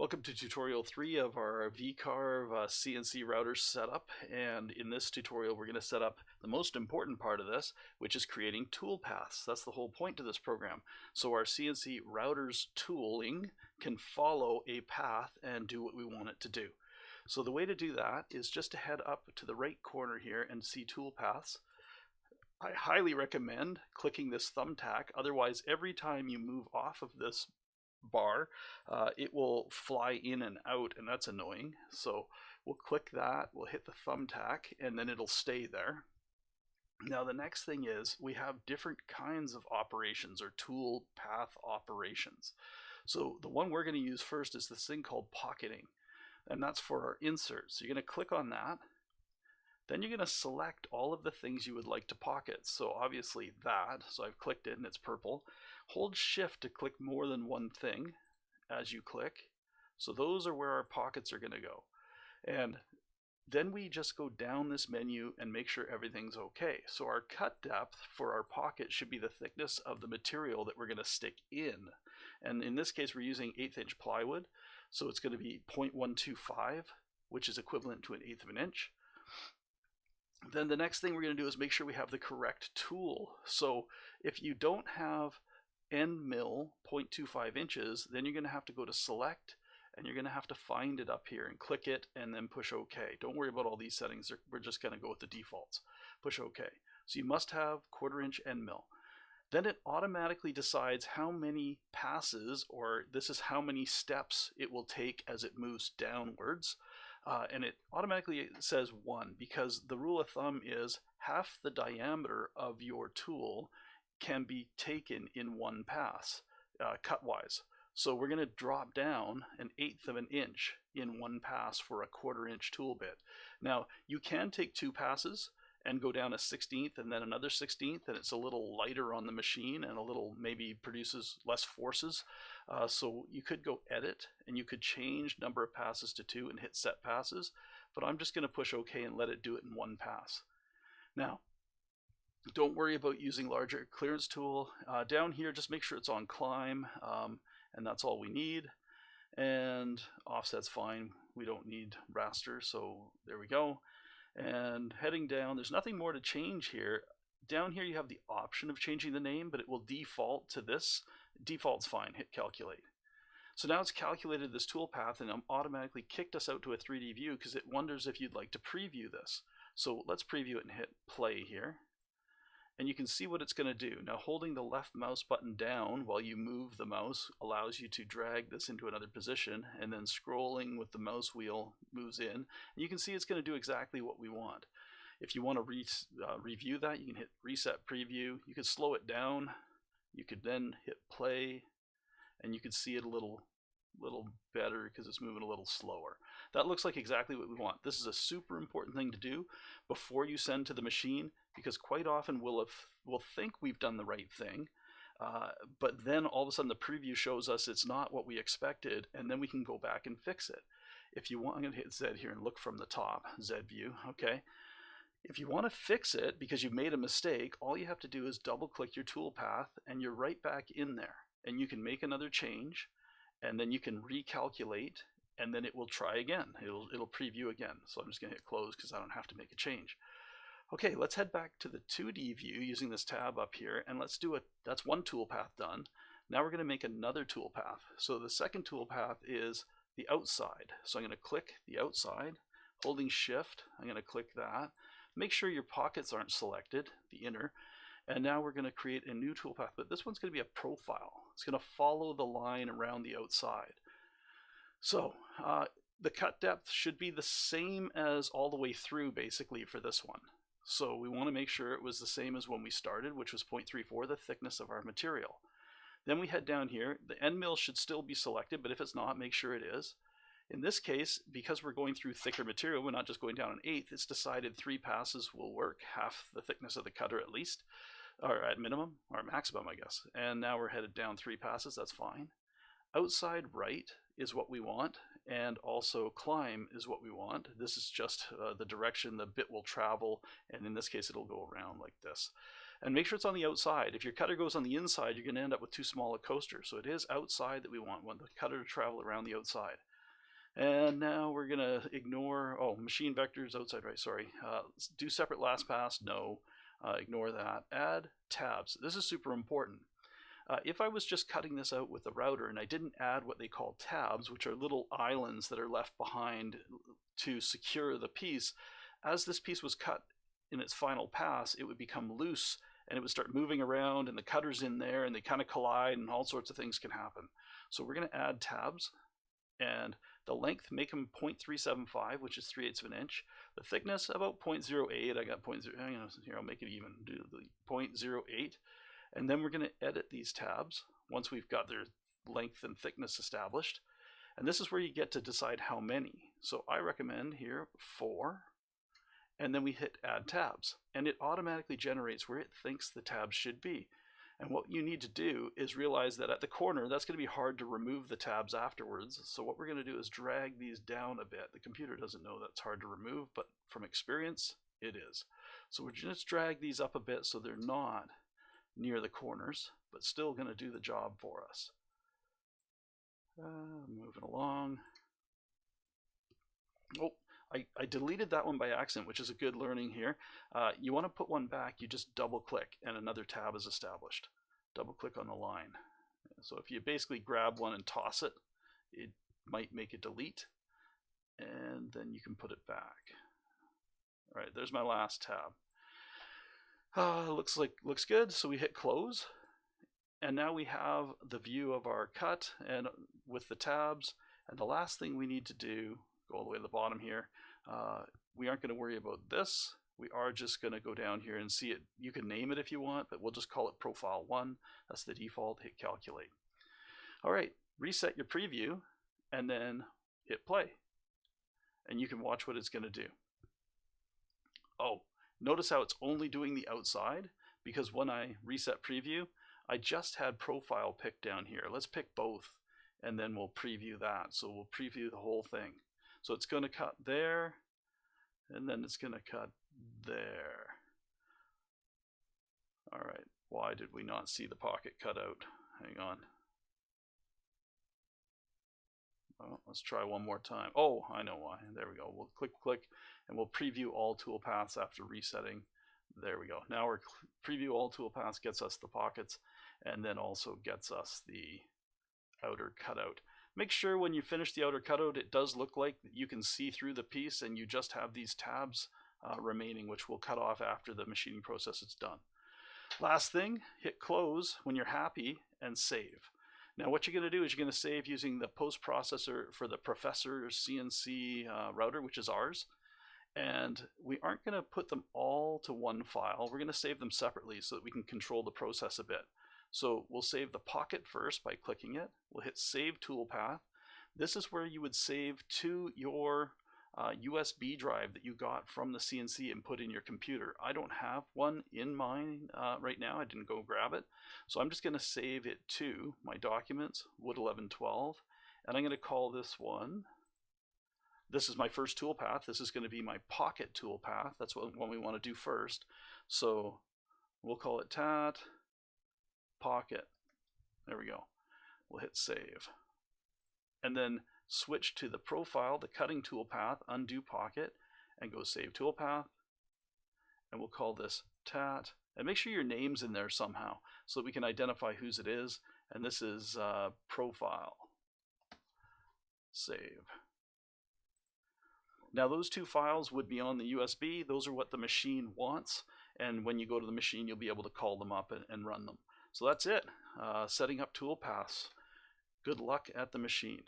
Welcome to tutorial 3 of our Vcarve CNC router setup, and in this tutorial we're going to set up the most important part of this, which is creating tool paths. That's the whole point of this program. So our CNC router's tooling can follow a path and do what we want it to do. So the way to do that is just to head up to the right corner here and see tool paths. I highly recommend clicking this thumbtack, otherwise every time you move off of this bar, it will fly in and out, and that's annoying. So we'll click that, we'll hit the thumbtack, and then it'll stay there. Now the next thing is we have different kinds of operations or tool path operations. So the one we're going to use first is this thing called pocketing, and that's for our inserts. So you're going to click on that. Then you're going to select all of the things you would like to pocket. So obviously that, so I've clicked it and it's purple. Hold shift to click more than one thing as you click. So those are where our pockets are going to go. And then we just go down this menu and make sure everything's okay. So our cut depth for our pocket should be the thickness of the material that we're going to stick in. And in this case, we're using 1/8 inch plywood. So it's going to be 0.125, which is equivalent to 1/8 of an inch. Then the next thing we're going to do is make sure we have the correct tool. So if you don't have end mill 0.25 inches, then you're going to have to go to select, and you're going to have to find it up here and click it and then push OK. Don't worry about all these settings. We're just going to go with the defaults. Push OK. So you must have 1/4 inch end mill. Then it automatically decides how many passes, or this is how many steps it will take as it moves downwards. And it automatically says 1, because the rule of thumb is half the diameter of your tool can be taken in one pass, cut-wise. So we're going to drop down 1/8 of an inch in one pass for a 1/4 inch tool bit. Now, you can take 2 passes and go down a 1/16 and then another 1/16, and it's a little lighter on the machine and a little maybe produces less forces. So you could go edit and you could change number of passes to 2 and hit set passes, but I'm just going to push OK and let it do it in one pass. Now, don't worry about using larger clearance tool. Down here, just make sure it's on climb, and that's all we need. And offset's fine. We don't need raster, so there we go. And heading down, there's nothing more to change here. Down here you have the option of changing the name, but it will default to this. Default's fine, hit calculate. So now it's calculated this tool path and automatically kicked us out to a 3D view because it wonders if you'd like to preview this. So let's preview it and hit play here. And you can see what it's going to do. Now holding the left mouse button down while you move the mouse allows you to drag this into another position, and then scrolling with the mouse wheel moves in. And you can see it's going to do exactly what we want. If you want to review that, you can hit reset preview. You could slow it down. You could then hit play, and you could see it a little better because it's moving a little slower. That looks like exactly what we want. This is a super important thing to do before you send to the machine, because quite often we'll think we've done the right thing, but then all of a sudden the preview shows us it's not what we expected, and then we can go back and fix it. If you want, I'm going to hit Z here and look from the top, Z view, okay. If you want to fix it because you've made a mistake, all you have to do is double click your tool path and you're right back in there, and you can make another change, and then you can recalculate, and then it will try again. It'll preview again. So I'm just going to hit close because I don't have to make a change. Okay, let's head back to the 2D view using this tab up here, and let's do that's one tool path done. Now we're going to make another tool path. So the second tool path is the outside. So I'm going to click the outside, holding shift, I'm going to click that. Make sure your pockets aren't selected, the inner. And now we're going to create a new tool path, but this one's going to be a profile. It's going to follow the line around the outside. So the cut depth should be the same as all the way through basically for this one. So we want to make sure it was the same as when we started, which was 0.34, the thickness of our material. Then we head down here. The end mill should still be selected, but if it's not, make sure it is. In this case, because we're going through thicker material, we're not just going down 1/8, it's decided 3 passes will work, half the thickness of the cutter at least, or at minimum, or maximum, I guess. And now we're headed down 3 passes, that's fine. Outside right is what we want, and also climb is what we want. This is just the direction the bit will travel, and in this case it'll go around like this. And make sure it's on the outside. If your cutter goes on the inside, you're going to end up with too small a coaster. So it is outside that we want the cutter to travel around the outside. And now we're gonna ignore, oh, machine vectors, outside right, sorry. Do separate last pass, no. Ignore that. Add tabs. This is super important. If I was just cutting this out with the router and I didn't add what they call tabs, which are little islands that are left behind to secure the piece, as this piece was cut in its final pass, it would become loose and it would start moving around and the cutter's in there and they kind of collide and all sorts of things can happen. So we're going to add tabs, and the length, make them 0.375, which is 3/8 of an inch. The thickness, about 0.08. I got 0.0, here, I'll make it even, do the 0.08. And then we're going to edit these tabs once we've got their length and thickness established. And this is where you get to decide how many. So I recommend here 4, and then we hit add tabs, and it automatically generates where it thinks the tabs should be. And what you need to do is realize that at the corner, that's going to be hard to remove the tabs afterwards. So what we're going to do is drag these down a bit. The computer doesn't know that's hard to remove, but from experience, it is. So we're just drag these up a bit so they're not near the corners, but still going to do the job for us. Moving along. Oh, I deleted that one by accident, which is a good learning here. You want to put one back, you just double click and another tab is established. Double click on the line. So if you basically grab one and toss it, it might make a delete, and then you can put it back. All right, there's my last tab. Looks good, so we hit close, and now we have the view of our cut and with the tabs. And the last thing we need to do, go all the way to the bottom here, we aren't going to worry about this. We are just going to go down here and see it. You can name it if you want, but we'll just call it profile 1. That's the default. Hit calculate. All right, reset your preview and then hit play, and you can watch what it's going to do. Oh, notice how it's only doing the outside, because when I reset preview, I just had profile picked down here. Let's pick both, and then we'll preview that. So we'll preview the whole thing. So it's going to cut there, and then it's going to cut there. All right, why did we not see the pocket cut out? Hang on. Oh, let's try one more time. Oh, I know why. There we go. We'll click, and we'll preview all toolpaths after resetting. There we go. Now we're preview all toolpaths, gets us the pockets, and then also gets us the outer cutout. Make sure when you finish the outer cutout, it does look like you can see through the piece, and you just have these tabs remaining, which we'll cut off after the machining process is done. Last thing, hit close when you're happy and save. Now what you're going to do is you're going to save using the post processor for the Professor CNC router, which is ours. And we aren't going to put them all to one file. We're going to save them separately so that we can control the process a bit. So we'll save the pocket first by clicking it. We'll hit Save Toolpath. This is where you would save to your USB drive that you got from the CNC and put in your computer. I don't have one in mine right now. I didn't go grab it. So I'm just going to save it to my documents, Wood 1112, and I'm going to call this one. This is my first toolpath. This is going to be my pocket toolpath. That's what we want to do first. So we'll call it tat pocket. There we go. We'll hit save. And then switch to the profile, the cutting toolpath, undo pocket, and go save toolpath. And we'll call this tat. And make sure your name's in there somehow so that we can identify whose it is. And this is profile. Save. Now those two files would be on the USB. Those are what the machine wants. And when you go to the machine, you'll be able to call them up and run them. So that's it. Setting up toolpaths. Good luck at the machine.